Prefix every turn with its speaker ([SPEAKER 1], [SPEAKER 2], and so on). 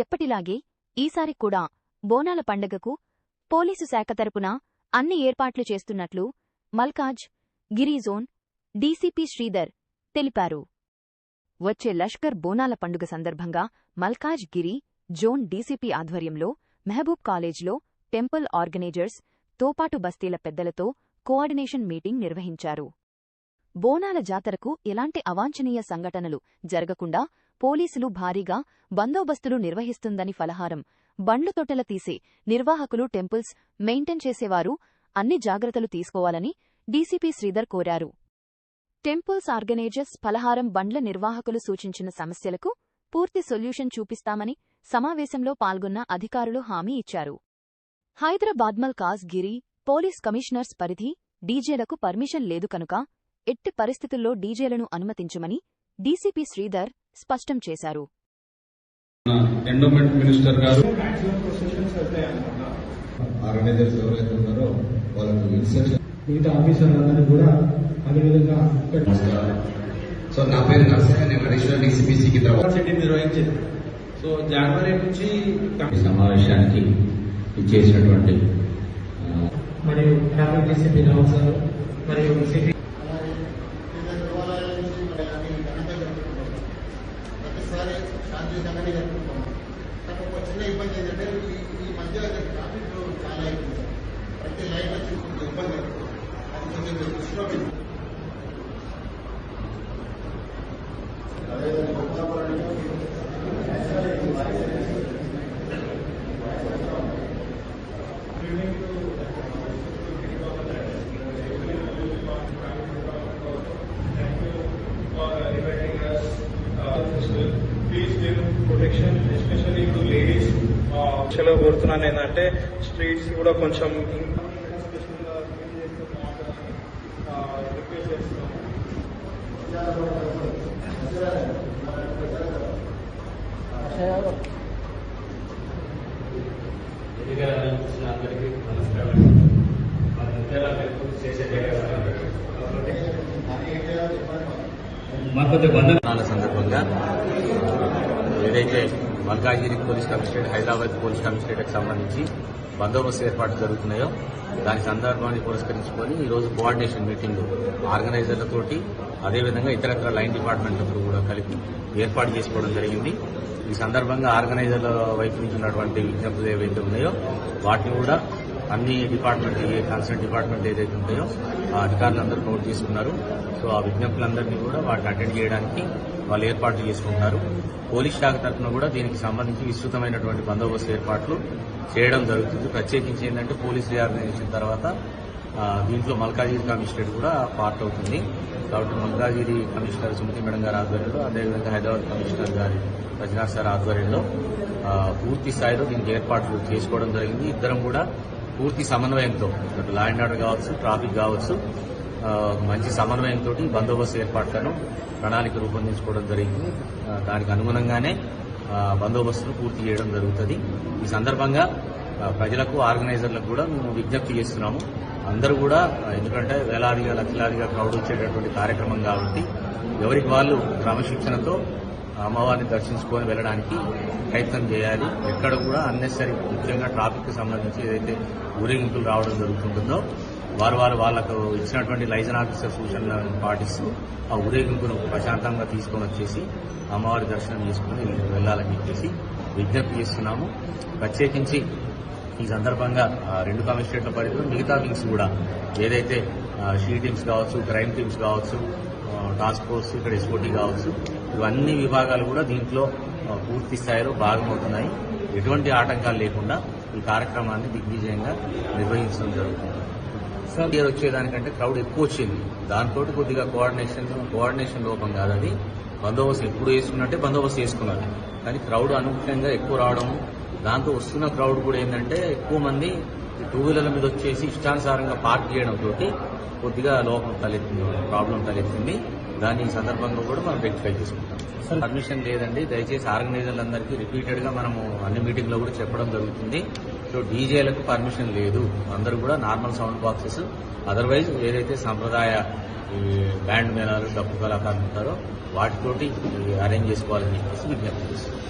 [SPEAKER 1] ఎప్పటిలాగే ఈసారి కూడా బోనాల పండగకు పోలీసు శాఖ తరపున అన్ని ఏర్పాట్లు చేస్తున్నట్లు మల్కాజ్ గిరి జోన్ డీసీపీ శ్రీధర్ తెలిపారు. వచ్చే లష్కర్ బోనాల పండుగ సందర్భంగా మల్కాజ్ గిరి జోన్ డీసీపీ ఆధ్వర్యంలో మెహబూబ్ కాలేజ్లో టెంపుల్ ఆర్గనైజర్స్ తోపాటు బస్తీల పెద్దలతో కోఆర్డినేషన్ మీటింగ్ నిర్వహించారు. బోనాల జాతరకు ఎలాంటి అవాంఛనీయ సంఘటనలు జరగకుండా పోలీసులు భారీగా బందోబస్తులు నిర్వహిస్తుందని ఫలహారం బండ్లు తొట్టెల తీసే నిర్వాహకులు టెంపుల్స్ మెయింటైన్ చేసేవారు అన్ని జాగ్రత్తలు తీసుకోవాలని డీసీపీ శ్రీధర్ కోరారు. టెంపుల్స్ ఆర్గనైజర్స్ ఫలహారం బండ్ల నిర్వాహకులు సూచించిన సమస్యలకు పూర్తి సొల్యూషన్ చూపిస్తామని సమావేశంలో పాల్గొన్న అధికారులు హామీ ఇచ్చారు. హైదరాబాద్ మల్కాజ్ గిరి పోలీస్ కమిషనర్స్ పరిధి డీజేలకు పర్మిషన్ లేదు కనుక ఎట్టి పరిస్థితుల్లో డీజేలను అనుమతించమని డీసీపీ శ్రీధర్ స్పష్టం చేశారు.
[SPEAKER 2] ఎండోమెంట్ మినిస్టర్ గారు
[SPEAKER 3] ఆర్గనైజర్స్ ఎవరైతే ఉన్నారో వాళ్ళకు ఇన్స్ట్రక్షన్
[SPEAKER 4] మిగతా ఆఫీసర్లందరినీ కూడా అదేవిధంగా
[SPEAKER 3] సో నా పేరు నర్సయ్య, నేను అడిషనల్ డీసీపీ సికింద్రాబాద్
[SPEAKER 2] సిట్టింగ్ నిర్వహించింది. సో జనవరి నుంచి
[SPEAKER 3] సమావేశానికి ఇచ్చేసినటువంటి
[SPEAKER 4] మరియు ట్రాఫిక్ డీసీపీ రావు సార్ మరియు సిటీ
[SPEAKER 5] శాంతియుతంగానే జరుపుకుంటాం. కానీ ఒక చిన్న ఇబ్బంది ఏంటంటే ఈ మధ్య ట్రాఫిక్ చాలా అయిపోయింది. ప్రతి లైన్ వచ్చి ఇబ్బంది అవుతుంది. అది కొంచెం దృష్టిలో పెట్టి
[SPEAKER 2] ప్రొటెక్షన్ ఎస్పెషల్లీ టు లేడీస్ కోరుతున్నాను. ఏంటంటే స్ట్రీట్స్ కూడా కొంచెం రిక్వెస్ట్ చేస్తున్నాం.
[SPEAKER 6] బంధనాల సందర్భంగా ఏదైతే Malkajgiri police commissionerate, Hyderabad police కమిషనరేట్కి సంబంధించి బందోబస్తు ఏర్పాట్లు జరుగుతున్నాయో దాని సందర్భాన్ని పురస్కరించుకొని ఈరోజు కోఆర్డినేషన్ మీటింగ్ ఆర్గనైజర్లతోటి అదేవిధంగా ఇతరత్ర లైన్ డిపార్ట్మెంట్లతో కూడా కలిపి ఏర్పాటు చేసుకోవడం జరిగింది. ఈ సందర్భంగా ఆర్గనైజర్ల వైపు నుంచి ఉన్నటువంటి విజ్ఞప్తులు ఏవైతే ఉన్నాయో వాటిని కూడా అన్ని డిపార్ట్మెంట్ కన్సర్న్ డిపార్ట్మెంట్ ఏదైతే ఉంటాయో ఆ అధికారులందరూ నోట్ చేసుకున్నారు. సో ఆ విజ్ఞప్తులందరినీ కూడా వాటిని అటెండ్ చేయడానికి వాళ్ళు ఏర్పాట్లు చేసుకుంటారు. పోలీస్ శాఖ తరఫున కూడా దీనికి సంబంధించి విస్తృతమైనటువంటి బందోబస్తు ఏర్పాట్లు చేయడం జరుగుతుంది. ప్రత్యేకించి ఏంటంటే పోలీస్ రీఆర్గనైజేషన్ తర్వాత దీంట్లో మల్కాజ్గిరి కమిషనరేట్ కూడా పార్ట్ అవుతుంది. కాబట్టి మల్కాజ్గిరి కమిషనర్ సుమతి మేడం గారి ఆధ్వర్యంలో అదేవిధంగా హైదరాబాద్ కమిషనర్ గారి రజనాథ్ సార్ ఆధ్వర్యంలో పూర్తి స్థాయిలో దీనికి ఏర్పాట్లు చేసుకోవడం జరిగింది. ఇద్దరం కూడా పూర్తి సమన్వయంతో లా అండ్ ఆర్డర్ కావచ్చు, ట్రాఫిక్ కావచ్చు, మంచి సమన్వయంతో బందోబస్తు ఏర్పాట్లను ప్రణాళిక రూపొందించుకోవడం జరిగింది. దానికి అనుగుణంగానే బందోబస్తును పూర్తి చేయడం జరుగుతుంది. ఈ సందర్భంగా ప్రజలకు, ఆర్గనైజర్లకు కూడా మేము విజ్ఞప్తి చేస్తున్నాము. అందరూ కూడా ఎందుకంటే వేలాదిగా లక్షలాదిగా క్రౌడ్ వచ్చేటటువంటి కార్యక్రమం కాబట్టి ఎవరికి వాళ్ళు క్రమశిక్షణతో అమ్మవారిని దర్శించుకొని వెళ్ళడానికి ప్రయత్నం చేయాలి. ఎక్కడ కూడా అన్నెసరీ, ముఖ్యంగా ట్రాఫిక్ కి సంబంధించి ఏదైతే ఊరేగింపులు రావడం జరుగుతుంటుందో వాళ్ళకు ఇచ్చినటువంటి లైజన్ ఆఫీసర్ సూచనలను పాటిస్తూ ఆ ఊరేగింపును ప్రశాంతంగా తీసుకొని వచ్చేసి అమ్మవారి దర్శనం చేసుకుని వెళ్లాలని చెప్పేసి విజ్ఞప్తి చేస్తున్నాము. ప్రత్యేకించి ఈ సందర్భంగా రెండు కమిషనరేట్ల పరిధిలో మిగతా వింగ్స్ కూడా ఏదైతే షీ టీమ్స్ కావచ్చు, క్రైమ్ టీమ్స్ కావచ్చు, టాస్క్ ఫోర్స్, ఇక్కడ ఎస్ఓటీ కావచ్చు, ఇవన్నీ విభాగాలు కూడా దీంట్లో పూర్తి స్థాయిలో భాగమవుతున్నాయి. ఎటువంటి ఆటంకాలు లేకుండా ఈ కార్యక్రమాన్ని దిగ్విజయంగా నిర్వహించడం జరుగుతుంది. ఇయర్ వచ్చేదానికంటే క్రౌడ్ ఎక్కువ వచ్చింది. దాంతో కొద్దిగా కోఆర్డినేషన్ లోపం కాదు, అది బందోబస్తు ఎప్పుడు వేసుకున్నట్టే బందోబస్తు వేసుకున్నారు. కానీ క్రౌడ్ అనూహ్యంగా ఎక్కువ రావడం, దాంతో వస్తున్న క్రౌడ్ కూడా ఏంటంటే ఎక్కువ మంది టూ వీలర్ల మీద వచ్చేసి ఇష్టానుసారంగా పార్క్ చేయడంతో కొద్దిగా లోపం తలెత్తింది, ప్రాబ్లం తలెత్తింది. దాన్ని ఈ సందర్భంగా కూడా మనం రెక్టిఫై చేసుకుంటాం. పర్మిషన్ లేదండి, దయచేసి ఆర్గనైజర్లందరికీ రిపీటెడ్ గా మనము అన్ని మీటింగ్ లో కూడా చెప్పడం జరుగుతుంది. సో డీజేలకు పర్మిషన్ లేదు, అందరూ కూడా నార్మల్ సౌండ్ బాక్సెస్, అదర్వైజ్ ఏదైతే సంప్రదాయ బ్యాండ్ మేళాలు, డప్పు కళాకారులు ఉంటారో వాటితోటి అరేంజ్ చేసుకోవాలని చెప్పేసి విజ్ఞప్తి చేస్తున్నాం.